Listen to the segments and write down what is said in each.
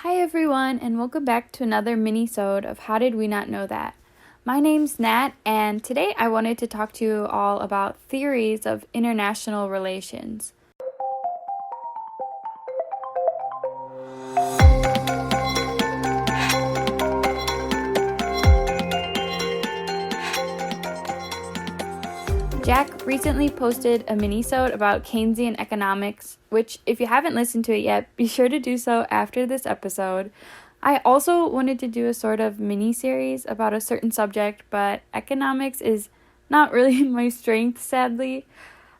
Hi everyone, and welcome back to another Minisode of How Did We Not Know That? My name's Nat, and today I wanted to talk to you all about theories of international relations. Jack recently posted a minisode about Keynesian economics, which if you haven't listened to it yet, be sure to do so after this episode. I also wanted to do a sort of mini-series about a certain subject, but economics is not really my strength, sadly.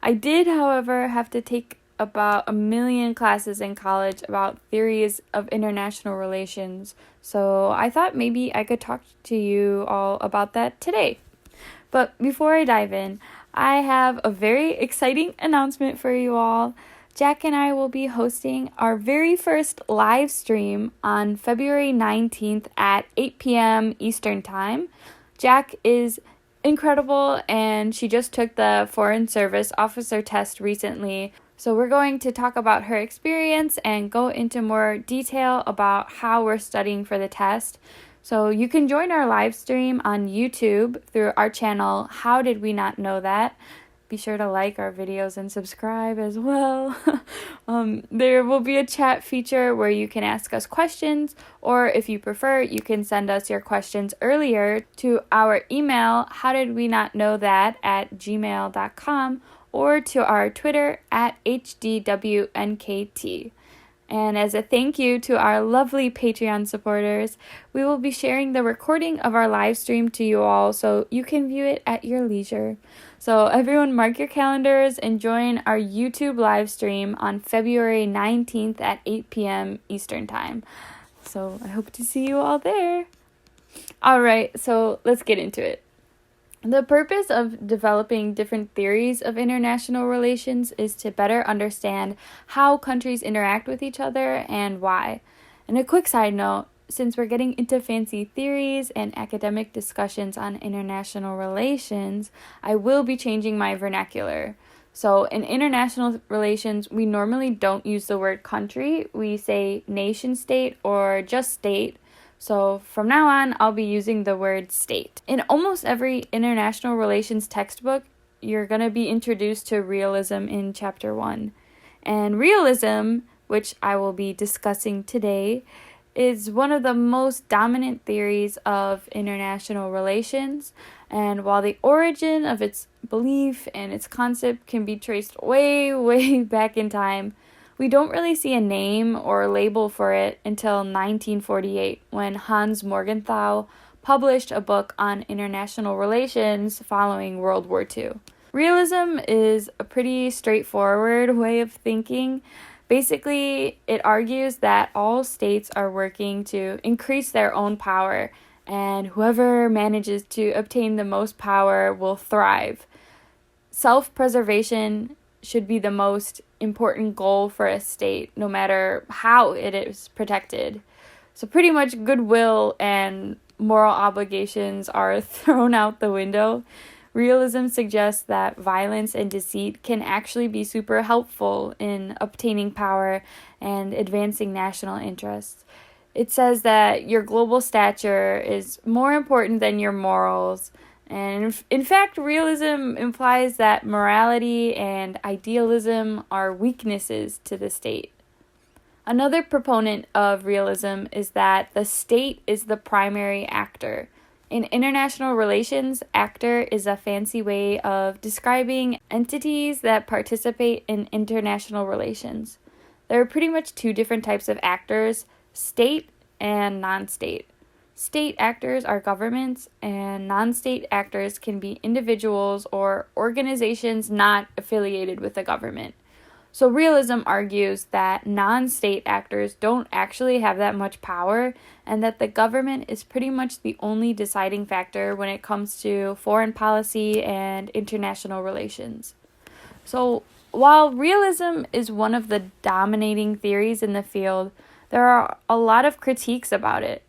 I did, however, have to take about 1 million classes in college about theories of international relations, so I thought maybe I could talk to you all about that today. But before I dive in, I have a very exciting announcement for you all. Jack and I will be hosting our very first live stream on February 19th at 8 p.m. Eastern Time. Jack is incredible, and she just took the Foreign Service Officer test recently. So we're going to talk about her experience and go into more detail about how we're studying for the test. So you can join our live stream on YouTube through our channel, How Did We Not Know That? Be sure to like our videos and subscribe as well. There will be a chat feature where you can ask us questions, or if you prefer, you can send us your questions earlier to our email, howdidwenotknowthat@gmail.com, or to our Twitter @HDWNKT. And as a thank you to our lovely Patreon supporters, we will be sharing the recording of our live stream to you all so you can view it at your leisure. So everyone mark your calendars and join our YouTube live stream on February 19th at 8 p.m. Eastern Time. So I hope to see you all there. All right, so let's get into it. The purpose of developing different theories of international relations is to better understand how countries interact with each other and why. And a quick side note, since we're getting into fancy theories and academic discussions on international relations, I will be changing my vernacular. So in international relations, we normally don't use the word country. We say nation state or just state. So from now on, I'll be using the word state. In almost every international relations textbook, you're going to be introduced to realism in chapter 1. And realism, which I will be discussing today, is one of the most dominant theories of international relations. And while the origin of its belief and its concept can be traced way, way back in time, we don't really see a name or label for it until 1948, when Hans Morgenthau published a book on international relations following World War II. Realism is a pretty straightforward way of thinking. Basically, it argues that all states are working to increase their own power, and whoever manages to obtain the most power will thrive. Self-preservation should be the most important goal for a state, no matter how it is protected. So pretty much goodwill and moral obligations are thrown out the window. Realism suggests that violence and deceit can actually be super helpful in obtaining power and advancing national interests. It says that your global stature is more important than your morals. And in fact, realism implies that morality and idealism are weaknesses to the state. Another proponent of realism is that the state is the primary actor. In international relations, actor is a fancy way of describing entities that participate in international relations. There are pretty much two different types of actors, state and non-state. State actors are governments, and non-state actors can be individuals or organizations not affiliated with the government. So realism argues that non-state actors don't actually have that much power, and that the government is pretty much the only deciding factor when it comes to foreign policy and international relations. So while realism is one of the dominating theories in the field, there are a lot of critiques about it.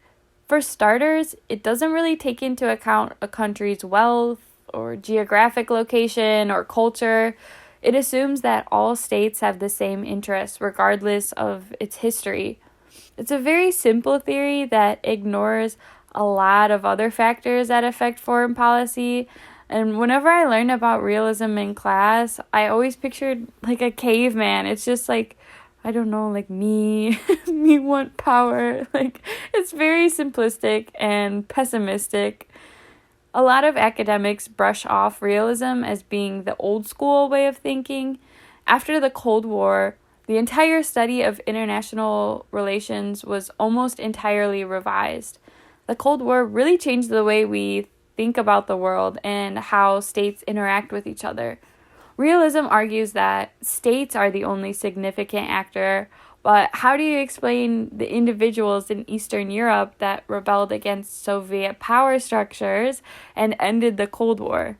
For starters, it doesn't really take into account a country's wealth or geographic location or culture. It assumes that all states have the same interests regardless of its history. It's a very simple theory that ignores a lot of other factors that affect foreign policy. And whenever I learned about realism in class, I always pictured like a caveman. It's just like, I don't know, like me want power. Like, it's very simplistic and pessimistic. A lot of academics brush off realism as being the old school way of thinking. After the Cold War, the entire study of international relations was almost entirely revised. The Cold War really changed the way we think about the world and how states interact with each other. Realism argues that states are the only significant actor, but how do you explain the individuals in Eastern Europe that rebelled against Soviet power structures and ended the Cold War?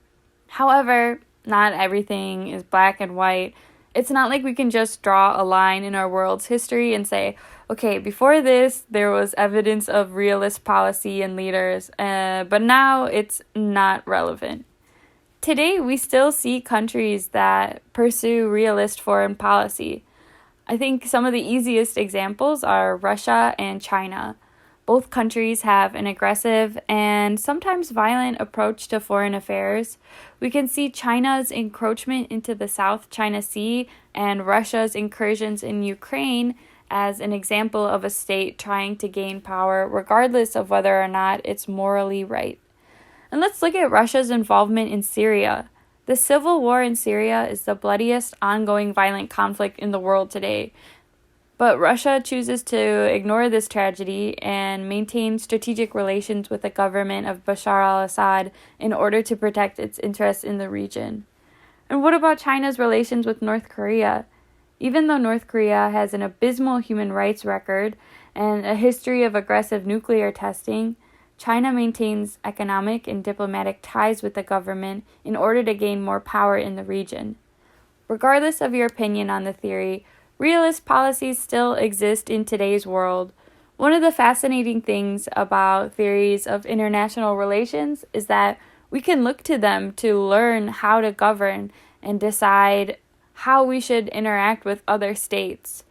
However, not everything is black and white. It's not like we can just draw a line in our world's history and say, okay, before this, there was evidence of realist policy and leaders, but now it's not relevant. Today, we still see countries that pursue realist foreign policy. I think some of the easiest examples are Russia and China. Both countries have an aggressive and sometimes violent approach to foreign affairs. We can see China's encroachment into the South China Sea and Russia's incursions in Ukraine as an example of a state trying to gain power regardless of whether or not it's morally right. And let's look at Russia's involvement in Syria. The civil war in Syria is the bloodiest ongoing violent conflict in the world today. But Russia chooses to ignore this tragedy and maintain strategic relations with the government of Bashar al-Assad in order to protect its interests in the region. And what about China's relations with North Korea? Even though North Korea has an abysmal human rights record and a history of aggressive nuclear testing, China maintains economic and diplomatic ties with the government in order to gain more power in the region. Regardless of your opinion on the theory, realist policies still exist in today's world. One of the fascinating things about theories of international relations is that we can look to them to learn how to govern and decide how we should interact with other states.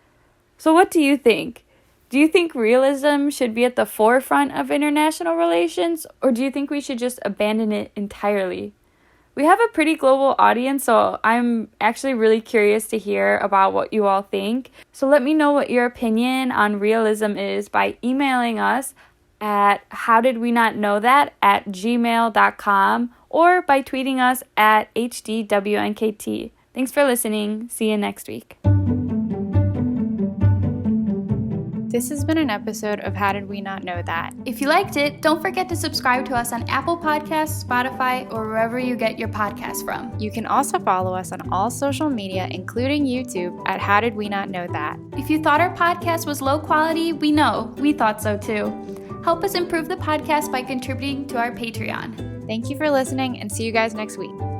So what do you think? Do you think realism should be at the forefront of international relations, or do you think we should just abandon it entirely? We have a pretty global audience, so I'm actually really curious to hear about what you all think. So let me know what your opinion on realism is by emailing us at howdidwenotknowthat@gmail.com or by tweeting us at HDWNKT. Thanks for listening. See you next week. This has been an episode of How Did We Not Know That? If you liked it, don't forget to subscribe to us on Apple Podcasts, Spotify, or wherever you get your podcasts from. You can also follow us on all social media, including YouTube, at How Did We Not Know That? If you thought our podcast was low quality, we know. We thought so too. Help us improve the podcast by contributing to our Patreon. Thank you for listening, and see you guys next week.